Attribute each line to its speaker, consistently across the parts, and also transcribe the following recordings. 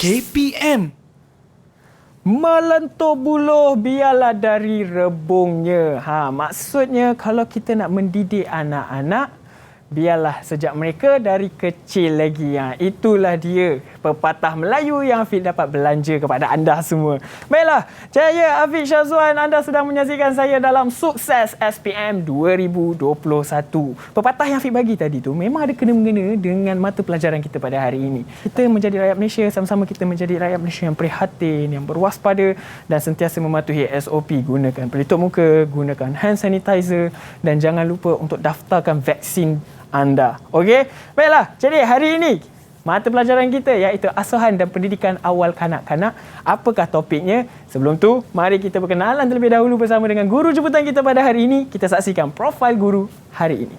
Speaker 1: KPM. Melentur buluh biarlah dari rebungnya. Maksudnya kalau kita nak mendidik anak-anak, biarlah sejak mereka dari kecil lagi. Itulah dia pepatah Melayu yang Afiq dapat belanja kepada anda semua. Baiklah, saya Afiq Syazwan, anda sedang menyaksikan saya dalam Sukses SPM 2021. Pepatah yang Afiq bagi tadi tu memang ada kena-mengena dengan mata pelajaran kita pada hari ini. Kita menjadi rakyat Malaysia, sama-sama kita menjadi rakyat Malaysia yang prihatin, yang berwaspada dan sentiasa mematuhi SOP. Gunakan pelitup muka, gunakan hand sanitizer dan jangan lupa untuk daftarkan vaksin anda. Okey? Baiklah, jadi hari ini mata pelajaran kita iaitu asuhan dan pendidikan awal kanak-kanak. Apakah topiknya? Sebelum tu, mari kita berkenalan terlebih dahulu bersama dengan guru jemputan kita pada hari ini. Kita saksikan profil guru hari ini.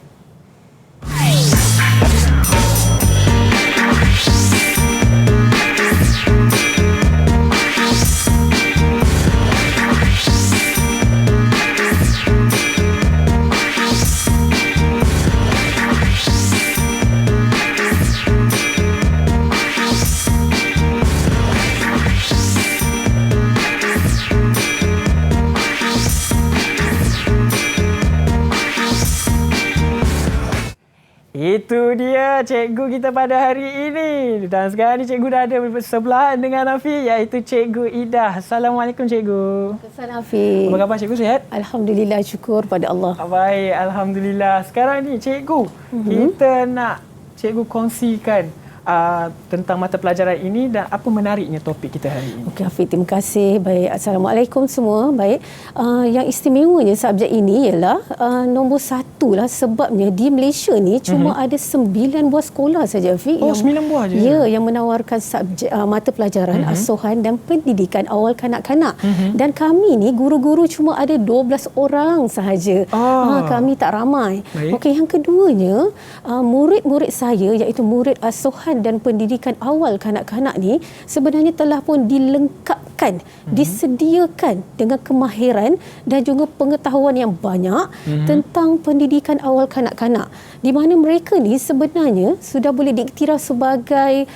Speaker 1: Itu dia cikgu kita pada hari ini. Dan sekarang ni cikgu dah ada bersebelahan dengan Afiq iaitu Cikgu Ida. Assalamualaikum cikgu.
Speaker 2: Assalamualaikum Afiq.
Speaker 1: Apa khabar cikgu, sihat?
Speaker 2: Alhamdulillah, syukur pada Allah.
Speaker 1: Baik, alhamdulillah. Sekarang ni cikgu, kita nak cikgu kongsikan tentang mata pelajaran ini dan apa menariknya topik kita hari ini.
Speaker 2: Okey Afiq, terima kasih. Baik, Assalamualaikum semua. Baik, yang istimewanya subjek ini ialah nombor satu lah, sebabnya di Malaysia ni cuma ada 9 buah sekolah saja Afiq.
Speaker 1: Oh, 9 buah je?
Speaker 2: Ya, yang menawarkan subjek mata pelajaran asuhan dan pendidikan awal kanak-kanak. Dan kami ni guru-guru cuma ada 12 orang sahaja. Kami tak ramai. Okey, yang keduanya, murid-murid saya iaitu murid asuhan dan pendidikan awal kanak-kanak ni sebenarnya telah pun dilengkapkan, disediakan dengan kemahiran dan juga pengetahuan yang banyak tentang pendidikan awal kanak-kanak, di mana mereka ni sebenarnya sudah boleh diiktiraf sebagai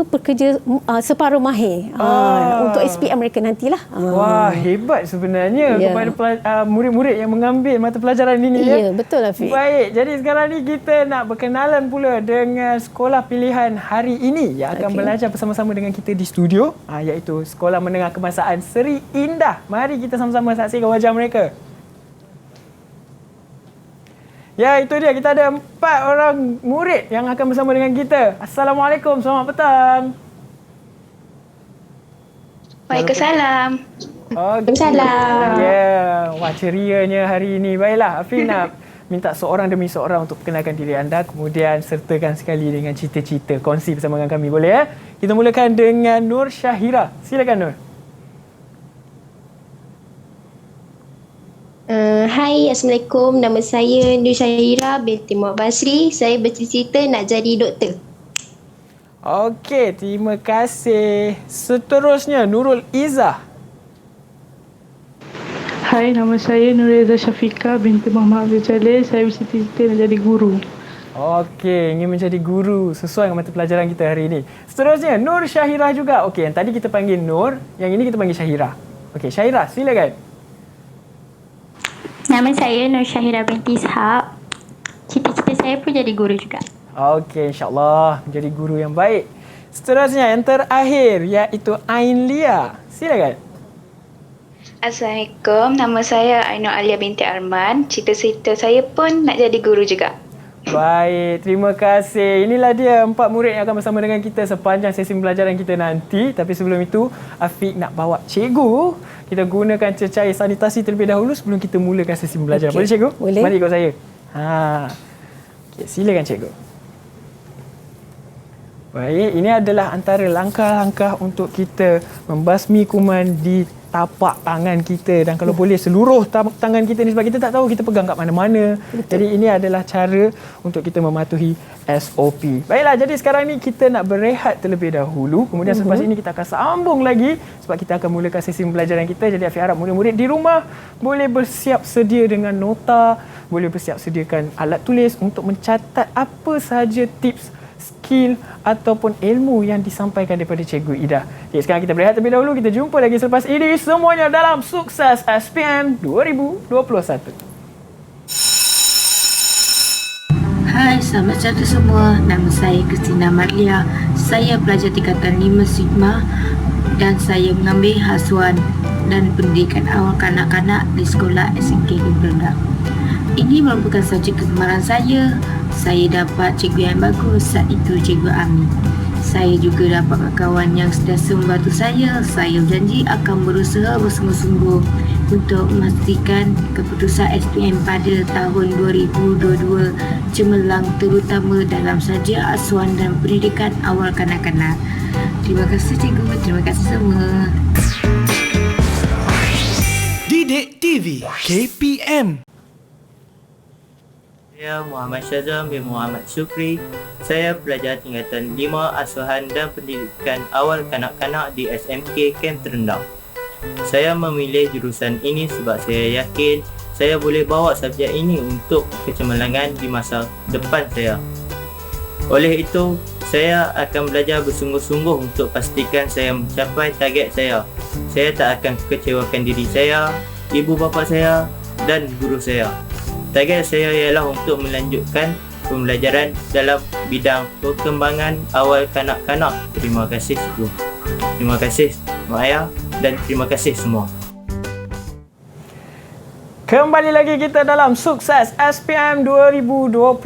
Speaker 2: pekerja separuh mahir untuk SPM mereka nantilah.
Speaker 1: Wah, hebat sebenarnya kepada murid-murid yang mengambil mata pelajaran ini.
Speaker 2: Ya, betul Afiq.
Speaker 1: Baik, jadi sekarang ni kita nak berkenalan pula dengan sekolah pilihan hari ini yang akan belajar bersama-sama dengan kita di studio, iaitu Sekolah Menengah Kebangsaan Seri Indah. Mari kita sama-sama saksikan wajah mereka. Ya, itu dia. Kita ada 4 orang murid yang akan bersama dengan kita. Assalamualaikum, selamat petang.
Speaker 3: Waalaikumsalam.
Speaker 1: Waalaikumsalam. Ya, wah cerianya hari ini. Baiklah, Afiq nak minta seorang demi seorang untuk perkenalkan diri anda, kemudian sertakan sekali dengan cerita-cerita, kongsi bersama dengan kami, boleh ya? Kita mulakan dengan Nur Syahira. Silakan Nur.
Speaker 3: Hai, Assalamualaikum. Nama saya Nur Syahira binti Muhammad Basri. Saya bercita-cita nak jadi doktor.
Speaker 1: Okey, terima kasih. Seterusnya Nurul Izzah.
Speaker 4: Hai, nama saya Nureza Syafiqah binti Muhammad Abdul Jalil. Saya bercita-cita nak jadi guru.
Speaker 1: Okey, ingin menjadi guru sesuai dengan mata pelajaran kita hari ini. Seterusnya Nur Syahira juga. Okey, yang tadi kita panggil Nur, yang ini kita panggil Syahira. Okey, Syahira, silakan.
Speaker 5: Nama saya Nur Syahira binti Ishaq. Cita-cita saya pun jadi guru juga.
Speaker 1: Okey, insya-Allah menjadi guru yang baik. Seterusnya yang terakhir iaitu Ain Lia. Silakan.
Speaker 6: Assalamualaikum, nama saya Ainur Alia binti Arman. Cita-cita saya pun nak jadi guru juga.
Speaker 1: Baik, terima kasih. Inilah dia 4 murid yang akan bersama dengan kita sepanjang sesi pembelajaran kita nanti. Tapi sebelum itu, Afiq nak bawa cikgu. Kita gunakan cecair sanitasi terlebih dahulu sebelum kita mulakan sesi pembelajaran. Boleh cikgu?
Speaker 2: Boleh.
Speaker 1: Mari ikut saya. Okay, silakan cikgu. Baik, ini adalah antara langkah-langkah untuk kita membasmi kuman di tapak tangan kita, dan kalau boleh seluruh tangan kita ni, sebab kita tak tahu kita pegang kat mana-mana. Jadi ini adalah cara untuk kita mematuhi SOP. Baiklah, jadi sekarang ni kita nak berehat terlebih dahulu. Kemudian selepas ini kita akan sambung lagi sebab kita akan mulakan sesi pembelajaran kita. Jadi Afiq harap murid-murid di rumah boleh bersiap sedia dengan nota, boleh bersiap sediakan alat tulis untuk mencatat apa sahaja tips skill ataupun ilmu yang disampaikan daripada Cikgu Ida. Okay, sekarang kita berehat terlebih dahulu. Kita jumpa lagi selepas ini semuanya dalam Sukses SPM 2021.
Speaker 7: Hai, selamat siang semua. Nama saya Christina Marlia. Saya pelajar tingkatan 5 Sigma dan saya mengambil hasuan dan pendidikan awal kanak-kanak di sekolah SMK Negeri Rendang. Ini merupakan subjek kegemaran saya. Saya dapat cikgu yang bagus, iaitu Cikgu Ami. Saya juga dapat kawan yang sentiasa membantu saya. Saya berjanji akan berusaha bersungguh-sungguh untuk memastikan keputusan SPM pada tahun 2022 cemerlang, terutama dalam saja asuhan dan pendidikan awal kanak-kanak. Terima kasih cikgu, terima kasih semua.
Speaker 8: Didik TV KPM.
Speaker 9: Saya Muhammad Syazam bin Muhammad Syukri. Saya pelajar tingkatan 5 asuhan dan pendidikan awal kanak-kanak di SMK Kem Terendam. Saya memilih jurusan ini sebab saya yakin saya boleh bawa subjek ini untuk kecemerlangan di masa depan saya. Oleh itu, saya akan belajar bersungguh-sungguh untuk pastikan saya mencapai target saya. Saya tak akan kecewakan diri saya, ibu bapa saya dan guru saya. Target saya ialah untuk melanjutkan pembelajaran dalam bidang perkembangan awal kanak-kanak. Terima kasih cikgu. Terima kasih mak ayah dan terima kasih semua.
Speaker 1: Kembali lagi kita dalam Sukses SPM 2021.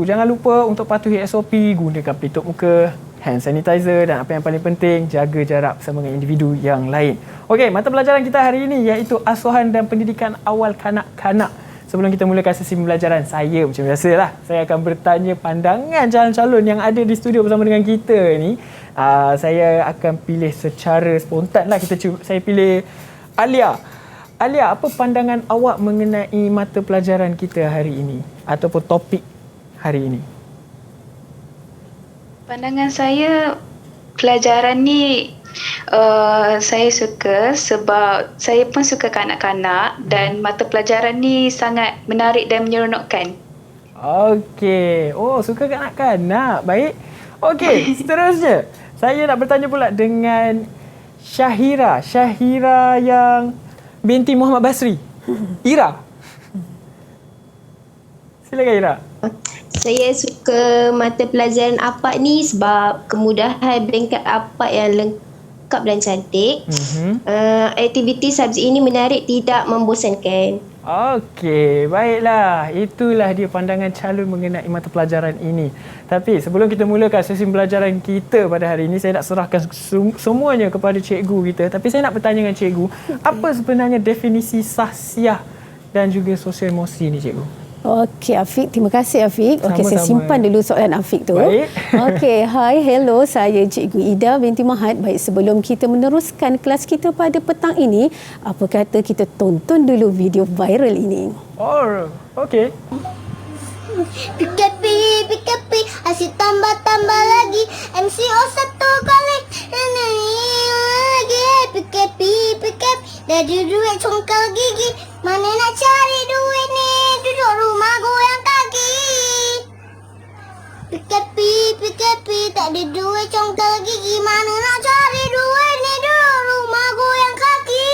Speaker 1: Jangan lupa untuk patuhi SOP, gunakan pelitup muka, hand sanitizer dan apa yang paling penting, jaga jarak bersama dengan individu yang lain. Okey, mata pelajaran kita hari ini iaitu asuhan dan pendidikan awal kanak-kanak. Sebelum kita mulakan sesi pembelajaran, saya macam biasalah, saya akan bertanya pandangan calon-calon yang ada di studio bersama dengan kita ni. Saya akan pilih secara spontan lah. Saya pilih Alia. Alia, apa pandangan awak mengenai mata pelajaran kita hari ini ataupun topik hari ini?
Speaker 6: Pandangan saya, pelajaran ni saya suka sebab saya pun suka kanak-kanak dan mata pelajaran ni sangat menarik dan menyeronokkan.
Speaker 1: Okey. Oh, suka kanak-kanak. Baik. Okey, seterusnya. Saya nak bertanya pula dengan Syahira. Syahira yang binti Muhammad Basri. Ira. Silakan Ira.
Speaker 3: Saya suka mata pelajaran APAD ni sebab kemudahan blanket APAD yang lengkap dan cantik. Aktiviti subjek ini menarik, tidak membosankan.
Speaker 1: Okey, baiklah. Itulah dia pandangan calon mengenai mata pelajaran ini. Tapi sebelum kita mulakan sesi pembelajaran kita pada hari ini, saya nak serahkan semuanya kepada cikgu kita. Tapi saya nak bertanya dengan cikgu, apa sebenarnya definisi sahsiah dan juga sosial emosi ni cikgu?
Speaker 2: Okey, Afiq. Terima kasih, Afiq. Okey, saya simpan dulu soalan Afiq tu.
Speaker 1: Baik.
Speaker 2: Okey, hi, hello. Saya Cikgu Ida binti Mahat. Baik, sebelum kita meneruskan kelas kita pada petang ini, apa kata kita tonton dulu video viral ini.
Speaker 1: Oh, okey.
Speaker 10: PKP, asyik tambah-tambah lagi. MCO 1 kali. Lagi. PKP. Dah duit congkal gigi. Mana nak cari duit ni? Duduk rumah goyang kaki. PKP. Tak ada duit congkal gigi. Mana nak cari duit ni? Duduk rumah goyang kaki.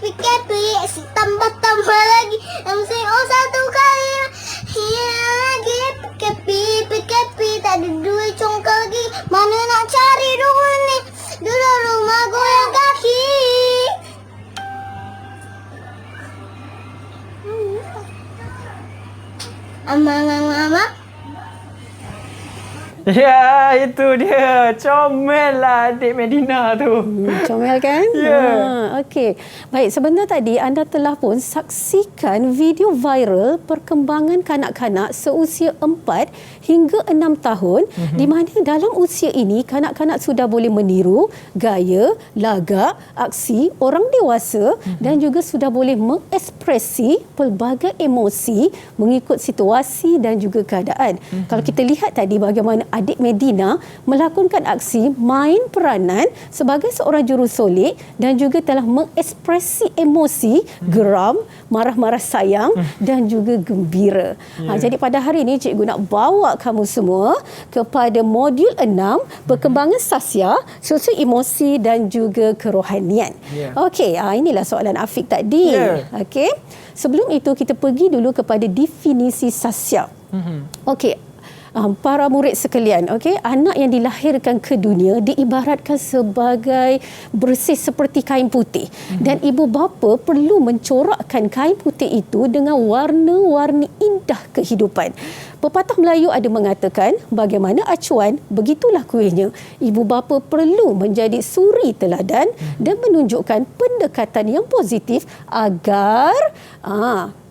Speaker 10: PKP, tambah lagi. MCO 1 kali. Lagi. PKP, tak ada duit congkal lagi. Mana nak cari duit ni? Duduk rumah goyang kaki. Amang.
Speaker 1: Ya, itu dia. Comel lah adik Medina tu.
Speaker 2: Comel kan?
Speaker 1: Ya.
Speaker 2: Okey. Baik, sebentar tadi anda telah pun saksikan video viral perkembangan kanak-kanak seusia 4 hingga 6 tahun di mana dalam usia ini kanak-kanak sudah boleh meniru gaya, lagak, aksi orang dewasa dan juga sudah boleh mengekspresi pelbagai emosi mengikut situasi dan juga keadaan. Kalau kita lihat tadi bagaimana adik Medina melakonkan aksi main peranan sebagai seorang jurusolek dan juga telah mengekspresi emosi geram, marah-marah sayang dan juga gembira. Jadi pada hari ini cikgu nak bawa kamu semua kepada modul 6 perkembangan sasya, sosio emosi dan juga kerohanian. Okey, inilah soalan Afiq tadi. Okey. Sebelum itu kita pergi dulu kepada definisi sasya. Okey. Para murid sekalian, okey, anak yang dilahirkan ke dunia diibaratkan sebagai bersih seperti kain putih dan ibu bapa perlu mencorakkan kain putih itu dengan warna-warni indah kehidupan. Pepatah Melayu ada mengatakan, bagaimana acuan, begitulah kuihnya. Ibu bapa perlu menjadi suri teladan dan menunjukkan pendekatan yang positif agar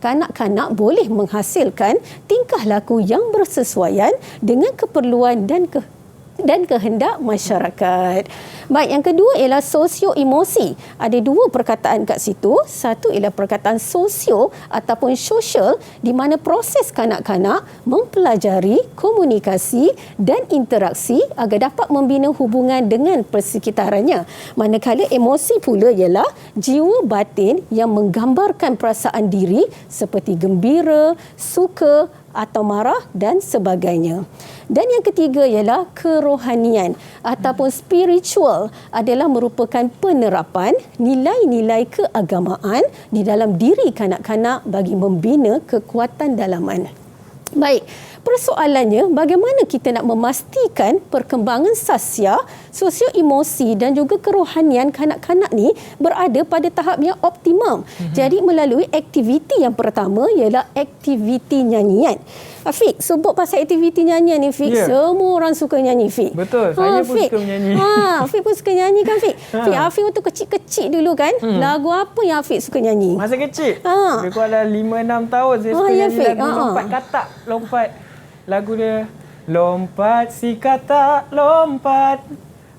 Speaker 2: kanak-kanak boleh menghasilkan tingkah laku yang bersesuaian dengan keperluan dan kehendak masyarakat. Baik, yang kedua ialah sosio-emosi. Ada dua perkataan kat situ. Satu ialah perkataan sosio ataupun social, di mana proses kanak-kanak mempelajari komunikasi dan interaksi agar dapat membina hubungan dengan persekitarannya. Manakala emosi pula ialah jiwa batin yang menggambarkan perasaan diri seperti gembira, suka atau marah dan sebagainya. Dan yang ketiga ialah kerohanian ataupun spiritual, adalah merupakan penerapan nilai-nilai keagamaan di dalam diri kanak-kanak bagi membina kekuatan dalaman. Baik, persoalannya bagaimana kita nak memastikan perkembangan sasya, sosio emosi dan juga kerohanian kanak-kanak ni berada pada tahap yang optimum. Jadi melalui aktiviti yang pertama ialah aktiviti nyanyian. Afiq, sebut pasal aktiviti nyanyian ni, Fik. Semua orang suka nyanyi, Fik.
Speaker 1: Betul, saya pun suka menyanyi.
Speaker 2: Afiq pun suka nyanyi kan, Fik? Fik, Afiq waktu kecil-kecil dulu kan, lagu apa yang Afiq suka nyanyi?
Speaker 1: Masa kecil? Lebih kurang dalam 5-6 tahun saya suka nyanyi lagu Lompat Katak. Lompat. Lagu dia, lompat si katak, lompat.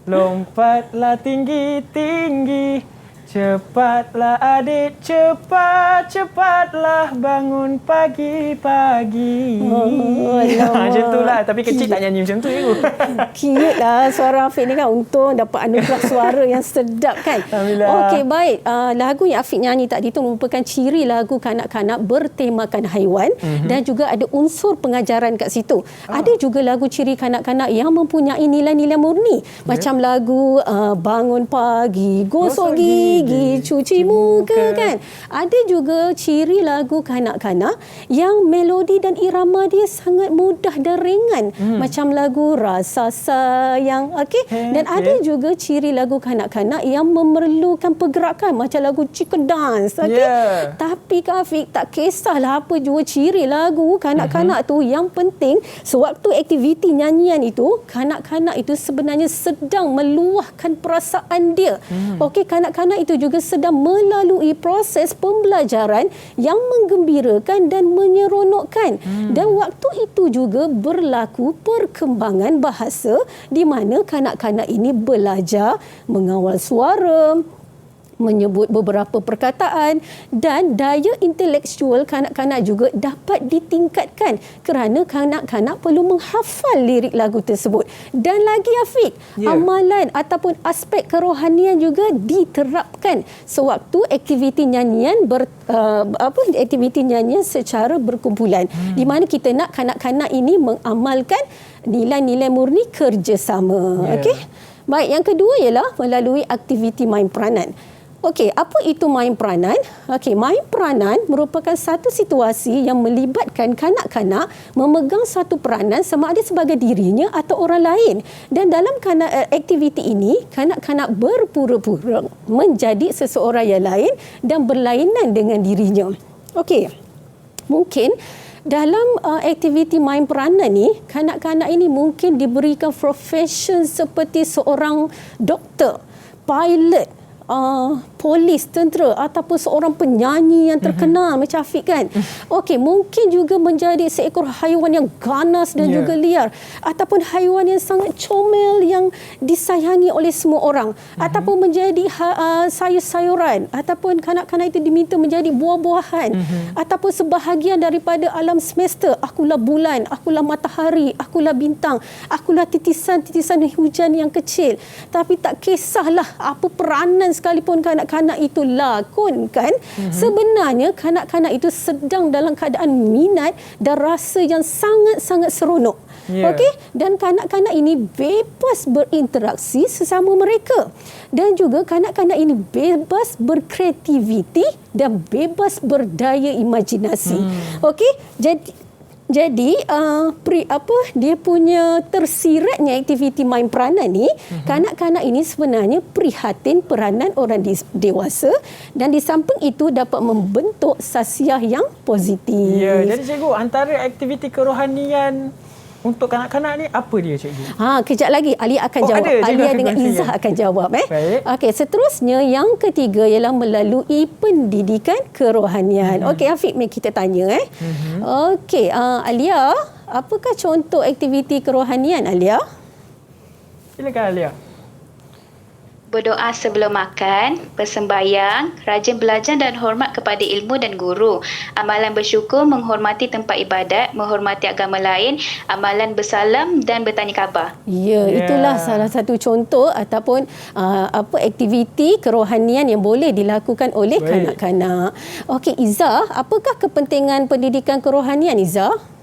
Speaker 1: Lompatlah tinggi-tinggi. Cepatlah adik, cepatlah bangun pagi-pagi. Macam itulah. Tapi kecil tak nyanyi macam tu.
Speaker 2: Cute lah suara Afiq ni kan. Untung dapat anugerah suara yang sedap kan. Okey, baik. Lagu yang Afiq nyanyi tadi tu merupakan ciri lagu kanak-kanak bertemakan haiwan dan juga ada unsur pengajaran kat situ. Ada juga lagu ciri kanak-kanak yang mempunyai nilai-nilai murni. Macam lagu bangun pagi, gosok gigi, cuci muka kan. Ada juga ciri lagu kanak-kanak yang melodi dan irama dia sangat mudah dan ringan. Macam lagu Rasa Sayang. Dan ada juga ciri lagu kanak-kanak yang memerlukan pergerakan macam lagu Chicken Dance. Tapi Kak Afiq, tak kisahlah apa jua ciri lagu kanak-kanak tu, yang penting sewaktu aktiviti nyanyian itu, kanak-kanak itu sebenarnya sedang meluahkan perasaan dia. Kanak-kanak itu juga sedang melalui proses pembelajaran yang menggembirakan dan menyeronokkan. Dan waktu itu juga berlaku perkembangan bahasa di mana kanak-kanak ini belajar mengawal suara, menyebut beberapa perkataan, dan daya intelektual kanak-kanak juga dapat ditingkatkan kerana kanak-kanak perlu menghafal lirik lagu tersebut. Dan lagi Afiq, amalan ataupun aspek kerohanian juga diterapkan sewaktu aktiviti nyanyian aktiviti nyanyian secara berkumpulan, di mana kita nak kanak-kanak ini mengamalkan nilai-nilai murni kerjasama. Baik, yang kedua ialah melalui aktiviti main peranan. Apa itu main peranan? Main peranan merupakan satu situasi yang melibatkan kanak-kanak memegang satu peranan sama ada sebagai dirinya atau orang lain. Dan dalam aktiviti ini, kanak-kanak berpura-pura menjadi seseorang yang lain dan berlainan dengan dirinya. Mungkin dalam aktiviti main peranan ni, kanak-kanak ini mungkin diberikan profession seperti seorang doktor, pilot, polis, tentera ataupun seorang penyanyi yang terkenal macam Afiq kan. Okey, mungkin juga menjadi seekor haiwan yang ganas dan juga liar, ataupun haiwan yang sangat comel yang disayangi oleh semua orang, ataupun menjadi sayur-sayuran, ataupun kanak-kanak itu diminta menjadi buah-buahan, ataupun sebahagian daripada alam semesta. Akulah bulan, akulah matahari, akulah bintang, akulah titisan-titisan hujan yang kecil. Tapi tak kisahlah apa peranan sekalipun kanak-kanak itu lakonkan, sebenarnya kanak-kanak itu sedang dalam keadaan minat dan rasa yang sangat-sangat seronok. Okey, dan kanak-kanak ini bebas berinteraksi sesama mereka, dan juga kanak-kanak ini bebas berkreativiti dan bebas berdaya imajinasi. Okey, jadi dia punya tersiratnya aktiviti main peranan ni, kanak-kanak ini sebenarnya prihatin peranan orang dewasa, dan di samping itu dapat membentuk sasiah yang positif.
Speaker 1: Ya, jadi cikgu, antara aktiviti kerohanian untuk kanak-kanak ni apa dia, cikgu?
Speaker 2: Kejap lagi Alia akan jawab. Alia dengan Izzah akan jawab.
Speaker 1: Baik.
Speaker 2: Okey, seterusnya yang ketiga ialah melalui pendidikan kerohanian. Okey, Afiq, mari kita tanya. Okey, Alia, apakah contoh aktiviti kerohanian, Alia?
Speaker 1: Silakan, Alia.
Speaker 6: Berdoa sebelum makan, bersembahyang, rajin belajar dan hormat kepada ilmu dan guru, amalan bersyukur, menghormati tempat ibadat, menghormati agama lain, amalan bersalam dan bertanya khabar.
Speaker 2: Ya, itulah salah satu contoh ataupun aktiviti kerohanian yang boleh dilakukan oleh kanak-kanak. Okey, Izzah, apakah kepentingan pendidikan kerohanian, Izzah?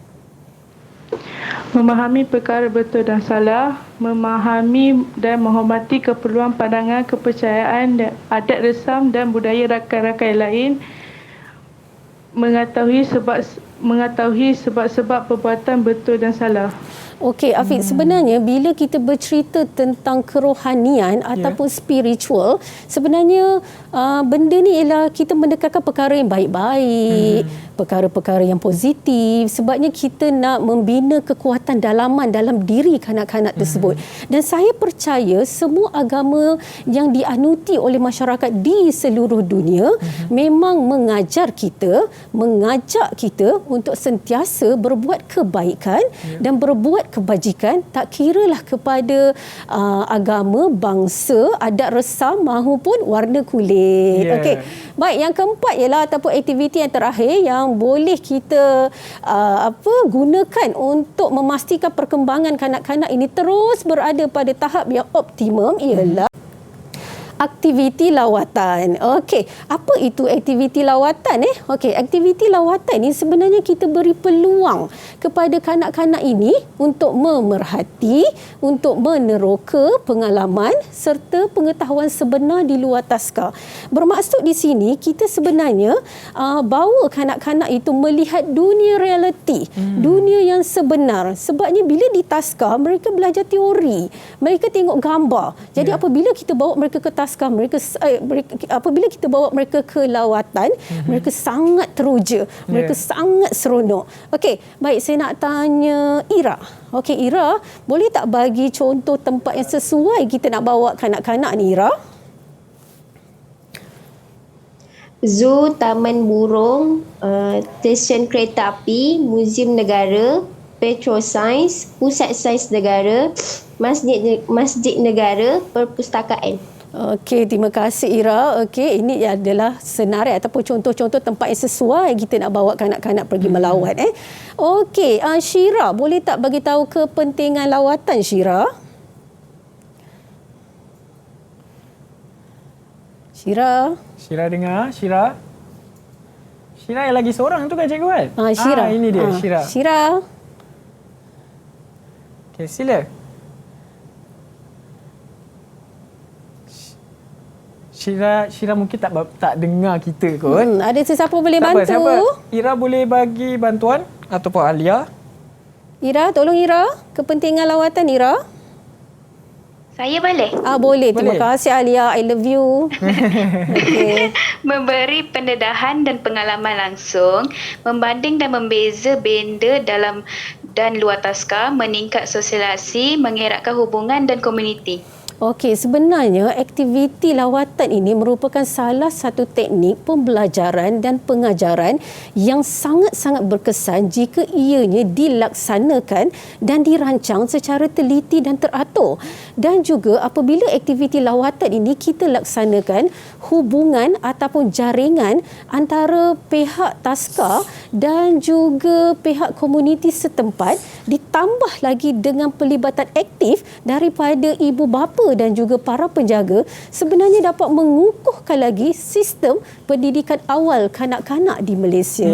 Speaker 4: Memahami perkara betul dan salah, memahami dan menghormati keperluan pandangan, kepercayaan, dan adat resam dan budaya rakan-rakan lain, mengetahui sebab-sebab perbuatan betul dan salah.
Speaker 2: Okey, Afiq, sebenarnya bila kita bercerita tentang kerohanian ataupun spiritual, sebenarnya benda ni ialah kita mendekatkan perkara yang baik-baik, perkara-perkara yang positif, sebabnya kita nak membina kekuatan dalaman dalam diri kanak-kanak tersebut. Dan saya percaya semua agama yang dianuti oleh masyarakat di seluruh dunia memang mengajak kita untuk sentiasa berbuat kebaikan dan berbuat kebajikan, tak kiralah kepada agama, bangsa, adat resam mahupun warna kulit. Okey. Baik, yang keempat ialah ataupun aktiviti yang terakhir yang boleh kita gunakan untuk memastikan perkembangan kanak-kanak ini terus berada pada tahap yang optimum ialah aktiviti lawatan. Okey, apa itu aktiviti lawatan? Okey, aktiviti lawatan ni sebenarnya kita beri peluang kepada kanak-kanak ini untuk memerhati, untuk meneroka pengalaman serta pengetahuan sebenar di luar taska. Bermaksud di sini kita sebenarnya bawa kanak-kanak itu melihat dunia realiti, dunia yang sebenar. Sebabnya bila di taska mereka belajar teori, mereka tengok gambar. Jadi apabila kita bawa mereka ke taska, apabila kita bawa mereka ke lawatan, mereka sangat teruja, mereka sangat seronok. Okey, baik, saya nak tanya Ira. Okey, Ira, boleh tak bagi contoh tempat yang sesuai kita nak bawa kanak-kanak ni, Ira?
Speaker 3: Zoo, taman burung, stesen kereta api, muzium negara, Petrosains, pusat sains negara, masjid negara, perpustakaan.
Speaker 2: Okey, terima kasih Ira. Okey, ini adalah senarai ataupun contoh-contoh tempat yang sesuai kita nak bawa kanak-kanak pergi melawat. Okey, Syira, boleh tak bagi tahu kepentingan lawatan, Syira? Syira
Speaker 1: dengar, Syira yang lagi seorang tu kan, cikgu kan?
Speaker 2: Syira.
Speaker 1: Ini dia, Syira.
Speaker 2: Syira.
Speaker 1: Okey, sila. Syira mungkin tak dengar kita kot.
Speaker 2: Ada sesiapa boleh
Speaker 1: tak
Speaker 2: bantu?
Speaker 1: Siapa? Ira boleh bagi bantuan ataupun Alia?
Speaker 2: Ira, tolong Ira. Kepentingan lawatan Ira.
Speaker 6: Saya boleh?
Speaker 2: Boleh. Terima kasih Alia. I love you. Okay.
Speaker 6: Memberi pendedahan dan pengalaman langsung, membanding dan membeza benda dalam dan luar taska, meningkat sosialisasi, mengeratkan hubungan dan komuniti.
Speaker 2: Okey, sebenarnya aktiviti lawatan ini merupakan salah satu teknik pembelajaran dan pengajaran yang sangat-sangat berkesan jika ianya dilaksanakan dan dirancang secara teliti dan teratur. Dan juga apabila aktiviti lawatan ini kita laksanakan, hubungan ataupun jaringan antara pihak taska dan juga pihak komuniti setempat ditambah lagi dengan pelibatan aktif daripada ibu bapa dan juga para penjaga, sebenarnya dapat mengukuhkan lagi sistem pendidikan awal kanak-kanak di Malaysia.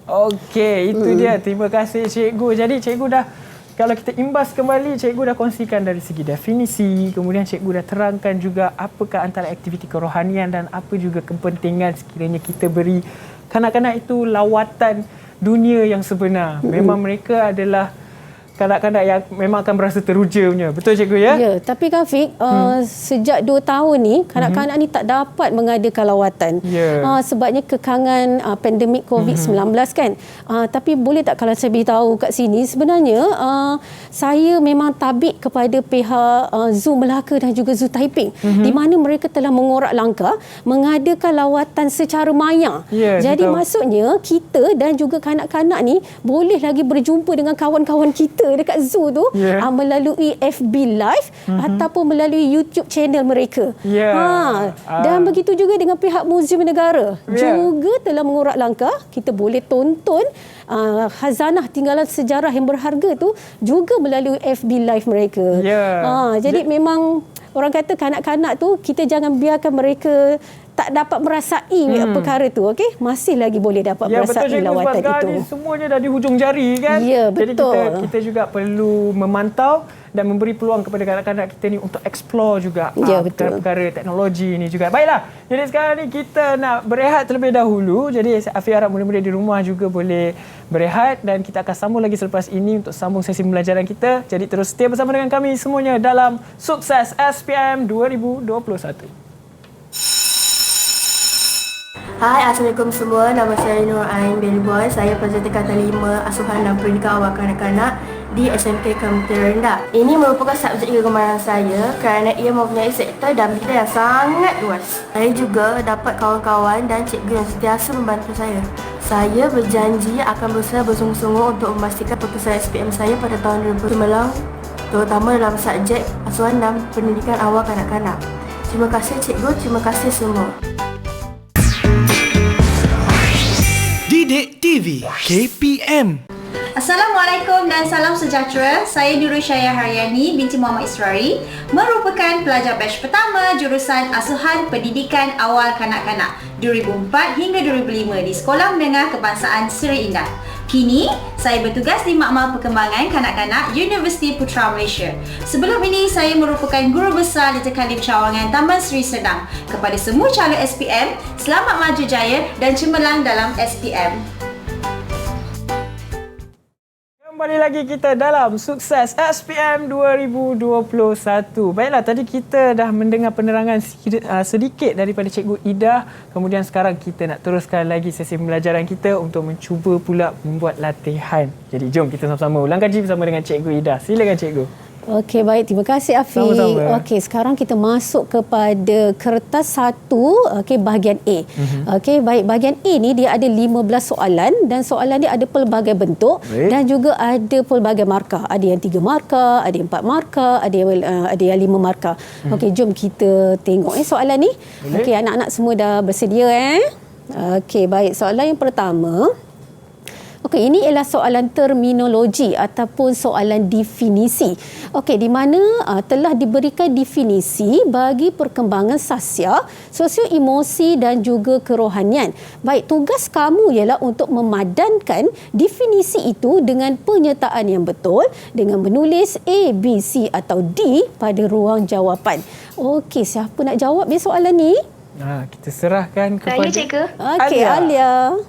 Speaker 1: Okey, itu dia. Terima kasih cikgu. Jadi cikgu dah, kalau kita imbas kembali, cikgu dah kongsikan dari segi definisi, kemudian cikgu dah terangkan juga apakah antara aktiviti kerohanian dan apa juga kepentingan sekiranya kita beri kanak-kanak itu lawatan dunia yang sebenar. Memang mereka adalah kanak-kanak yang memang akan berasa teruja punya. Betul cikgu ya?
Speaker 2: Ya, tapi kan Fik, sejak 2 tahun ni kanak-kanak ni tak dapat mengadakan lawatan. Sebabnya kekangan pandemik COVID-19 kan. Tapi boleh tak kalau saya beritahu kat sini, sebenarnya saya memang tabik kepada pihak Zoo Melaka dan juga Zoo Taiping, di mana mereka telah mengorak langkah mengadakan lawatan secara maya. Jadi maksudnya kita dan juga kanak-kanak ni boleh lagi berjumpa dengan kawan-kawan kita dekat zoo tu melalui FB Live ataupun melalui YouTube channel mereka. Dan begitu juga dengan pihak Muzium Negara juga telah mengorak langkah kita boleh tonton khazanah tinggalan sejarah yang berharga tu juga melalui FB Live mereka. Jadi memang orang kata kanak-kanak tu kita jangan biarkan mereka tak dapat merasai perkara tu, okey? Masih lagi boleh dapat merasai lawatan itu.
Speaker 1: Ni semuanya dah di hujung jari kan?
Speaker 2: Ya, betul.
Speaker 1: Jadi kita juga perlu memantau dan memberi peluang kepada kanak-kanak kita ni untuk explore juga perkara teknologi ni juga. Baiklah, jadi sekarang ni kita nak berehat terlebih dahulu. Jadi Afiq harap murid-murid di rumah juga boleh berehat dan kita akan sambung lagi selepas ini untuk sambung sesi pembelajaran kita. Jadi terus setia bersama dengan kami semuanya dalam Sukses SPM 2021.
Speaker 11: Hai, Assalamualaikum semua. Nama saya Nur Ain Baby Boy. Saya pelajar tingkatan 5 Asuhan dan Pendidikan Awal Kanak-kanak di SMK Kementerian Rendah. Ini merupakan subjek kegemaran saya kerana ia mempunyai sektor dan bidang yang sangat luas. Saya juga dapat kawan-kawan dan cikgu yang sentiasa membantu saya. Saya berjanji akan berusaha bersungguh-sungguh untuk memastikan pekerjaan SPM saya pada tahun 2019, terutama dalam subjek asuhan dan pendidikan awal kanak-kanak. Terima kasih cikgu, terima kasih semua.
Speaker 8: Didik TV KPM.
Speaker 12: Assalamualaikum dan salam sejahtera. Saya Nurul Syahya Haryani binti Muhammad Israri, merupakan pelajar batch pertama jurusan Asuhan Pendidikan Awal Kanak-kanak 2004 hingga 2005 di Sekolah Menengah Kebangsaan Seri Indah. Kini, saya bertugas di Makmal Perkembangan Kanak-kanak Universiti Putra Malaysia. Sebelum ini, saya merupakan guru besar di Tekalim Cawangan Taman Seri Sedang. Kepada semua calon SPM, selamat maju jaya dan cemerlang dalam SPM.
Speaker 1: Kembali lagi kita dalam Sukses SPM 2021. Baiklah, tadi kita dah mendengar penerangan sedikit daripada Cikgu Ida. Kemudian sekarang kita nak teruskan lagi sesi pembelajaran kita untuk mencuba pula membuat latihan. Jadi jom kita sama-sama ulang kaji bersama dengan Cikgu Ida. Silakan Cikgu.
Speaker 2: Okey, baik. Terima kasih Afiq. Okey, sekarang kita masuk kepada kertas 1, okey, bahagian A. Okey, baik. Bahagian A ni dia ada 15 soalan dan soalan dia ada pelbagai bentuk dan juga ada pelbagai markah. Ada yang 3 markah, ada yang 4 markah, ada yang 5 markah. Okey, jom kita tengok soalan ni. Okey, anak-anak semua dah bersedia Okey, baik. Soalan yang pertama. Okey, ini ialah soalan terminologi ataupun soalan definisi. Okey, di mana telah diberikan definisi bagi perkembangan sasial, sosio-emosi dan juga kerohanian. Baik, tugas kamu ialah untuk memadankan definisi itu dengan penyertaan yang betul dengan menulis A, B, C atau D pada ruang jawapan. Okey, siapa nak jawab soalan ni?
Speaker 1: Kita serahkan kepada
Speaker 6: Saya cikgu.
Speaker 2: Okey, Alia.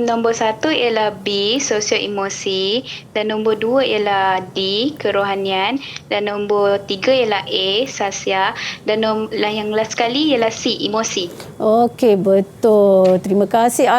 Speaker 6: Nombor 1 ialah B, sosio emosi, dan nombor 2 ialah D, kerohanian, dan nombor 3 ialah A, sasya, dan yang last sekali ialah C, emosi.
Speaker 2: Okey, betul. Terima kasih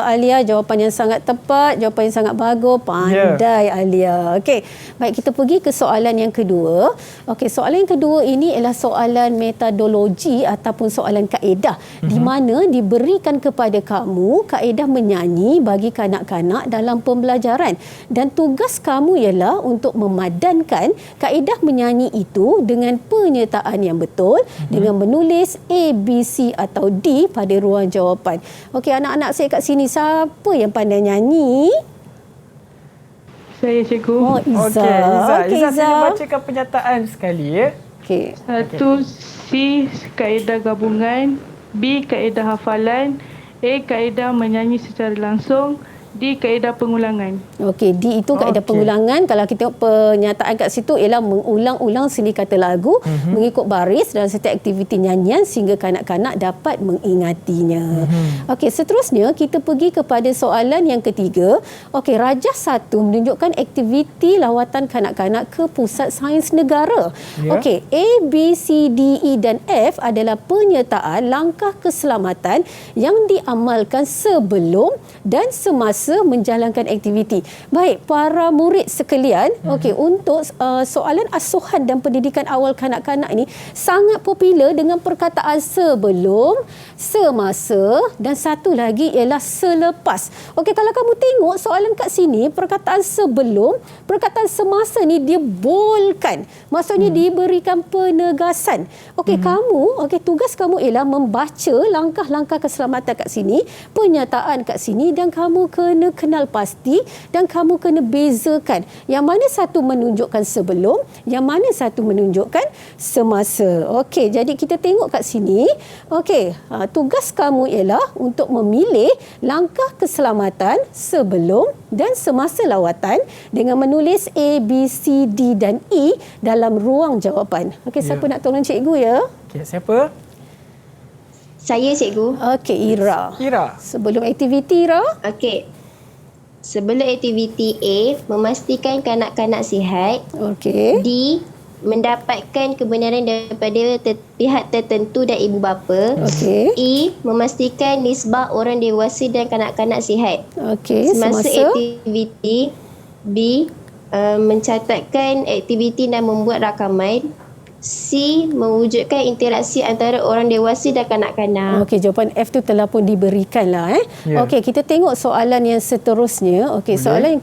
Speaker 2: Alia, jawapan yang sangat tepat, jawapan yang sangat bagus, pandai Alia. Okey, baik, kita pergi ke soalan yang kedua. Okey, soalan yang kedua ini ialah soalan metodologi ataupun soalan kaedah di mana diberikan kepada kamu kaedah menyanyi bagi kanak-kanak dalam pembelajaran, dan tugas kamu ialah untuk memadankan kaedah menyanyi itu dengan penyertaan yang betul dengan menulis A, B, C atau D pada ruang jawapan. Okey, anak-anak saya kat sini, siapa yang pandai nyanyi?
Speaker 4: Saya, cikgu.
Speaker 2: Oh, Iza.
Speaker 1: Okey, Iza, sila bacakan pernyataan sekali ya.
Speaker 2: Okey.
Speaker 4: 1. C, kaedah gabungan. B, kaedah hafalan. A, kaedah menyanyi secara langsung. D, kaedah pengulangan.
Speaker 2: Okey, D itu kaedah pengulangan. Kalau kita tengok pernyataan kat situ ialah mengulang-ulang seni kata lagu mengikut baris dalam setiap aktiviti nyanyian sehingga kanak-kanak dapat mengingatinya. Okey, seterusnya kita pergi kepada soalan yang ketiga. Okey, Rajah 1 menunjukkan aktiviti lawatan kanak-kanak ke Pusat Sains Negara. Okey, A, B, C, D, E dan F adalah penyertaan langkah keselamatan yang diamalkan sebelum dan semasa menjalankan aktiviti. Baik, para murid sekalian, okey, untuk soalan asuhan dan pendidikan awal kanak-kanak ini sangat popular dengan perkataan sebelum, semasa dan satu lagi ialah selepas. Okey, kalau kamu tengok soalan kat sini, perkataan sebelum, perkataan semasa ni dia boldkan. Maksudnya diberikan penegasan. Okey, kamu, okey, tugas kamu ialah membaca langkah-langkah keselamatan kat sini, pernyataan kat sini, dan kamu kena kenal pasti dan kamu kena bezakan yang mana satu menunjukkan sebelum, yang mana satu menunjukkan semasa. Okey, jadi kita tengok kat sini. Okey, tugas kamu ialah untuk memilih langkah keselamatan sebelum dan semasa lawatan dengan menulis A, B, C, D dan E dalam ruang jawapan. Okey, siapa nak tolong cikgu ya?
Speaker 1: Okey, siapa?
Speaker 3: Saya, cikgu.
Speaker 2: Okey, Ira. Sebelum aktiviti, Ira.
Speaker 3: Okey. Sebelum aktiviti A, memastikan kanak-kanak sihat.
Speaker 2: Okey.
Speaker 3: D, mendapatkan kebenaran daripada pihak tertentu dan ibu bapa.
Speaker 2: Okey.
Speaker 3: E, memastikan nisbah orang dewasa dan kanak-kanak sihat.
Speaker 2: Okey,
Speaker 3: semasa aktiviti. B, mencatatkan aktiviti dan membuat rakaman. C, mewujudkan interaksi antara orang dewasa dan kanak-kanak.
Speaker 2: Okey, jawapan F tu telah pun diberikan lah. Okey, kita tengok soalan yang seterusnya. Okey, soalan yang